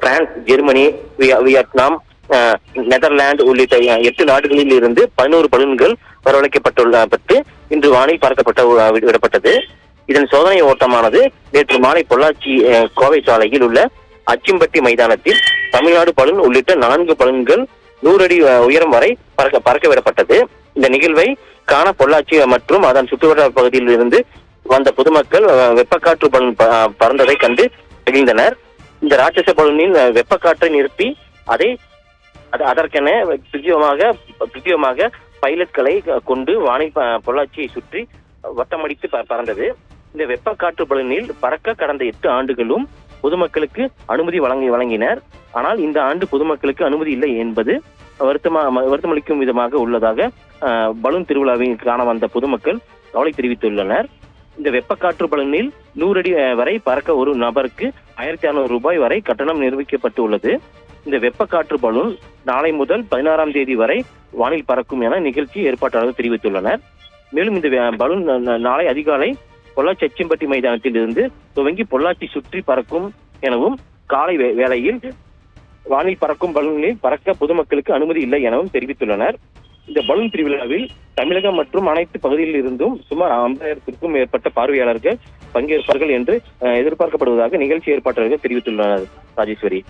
France, Germany, Vietnam, Netherlands உள்ளிட்ட 8 நாடுகளில் இருந்து 11 பலூன்கள் வரவழைக்கப்பட்டு இன்று வானில் விடப்பட்டது. இதன் சோதனை ஓட்டமானது நேற்று மாலை பொள்ளாச்சி கோவை சாலையில் உள்ள அச்சிம்பட்டி மைதானத்தில் தமிழ்நாடு பலூன் உள்ளிட்ட 4 பலூன்கள் 100 அடி உயரம் வரை பறக்க விடப்பட்டது. இந்த நிகழ்வை காண பொள்ளாச்சி மற்றும் அதன் சுற்றுவட்டார பகுதியில் இருந்து வந்த பொதுமக்கள் வெப்பக்காற்று பலூன் பறந்ததை கண்டு மகிழ்ந்தனர். இந்த ராட்சச பலூனில் வெப்பக்காற்றை நிறுத்தி அதற்கென பிரித்தியமாக பைலட்களை கொண்டு வானில் பொள்ளாச்சியை சுற்றி வட்டமடித்து பறந்தது. இந்த வெப்பக்காற்று பலூனில் பறக்க கடந்த 8 ஆண்டுகளும் பொதுமக்களுக்கு அனுமதி வழங்கினர். ஆனால் இந்த ஆண்டு பொதுமக்களுக்கு அனுமதி இல்லை என்பது வருத்தமளிக்கும் விதமாக உள்ளதாக பலூன் திருவிழாவை காண வந்த பொதுமக்கள் கவலை தெரிவித்துள்ளனர். இந்த வெப்பக்காற்று பலூனில் 100 அடி வரை பறக்க ஒரு நபருக்கு 1600 ரூபாய் வரை கட்டணம் நிர்ணயிக்கப்பட்டு உள்ளது. இந்த வெப்பக்காற்று பலூன் நாளை முதல் 16ஆம் தேதி வரை வானில் பறக்கும் என நிகழ்ச்சி ஏற்பாட்டாளர்கள் தெரிவித்துள்ளனர். மேலும் இந்த பலூன் நாளை அதிகாலை பொள்ளாச்சி அச்சிம்பட்டி மைதானத்தில் இருந்து துவங்கி பொள்ளாச்சி சுற்றி பறக்கும் எனவும், காலை வேளையில் வானில் பறக்கும் பலூனில் பறக்க பொதுமக்களுக்கு அனுமதி இல்லை எனவும் தெரிவித்துள்ளனர். இந்த பலூன் திருவிழாவில் தமிழகம் மற்றும் அனைத்து பகுதியில் இருந்தும் சுமார் 50,000க்கும் மேற்பட்ட பார்வையாளர்கள் பங்கேற்பார்கள் என்று எதிர்பார்க்கப்படுவதாக நிகழ்ச்சி ஏற்பாட்டாளர்கள் தெரிவித்துள்ளனர். ராஜேஸ்வரி.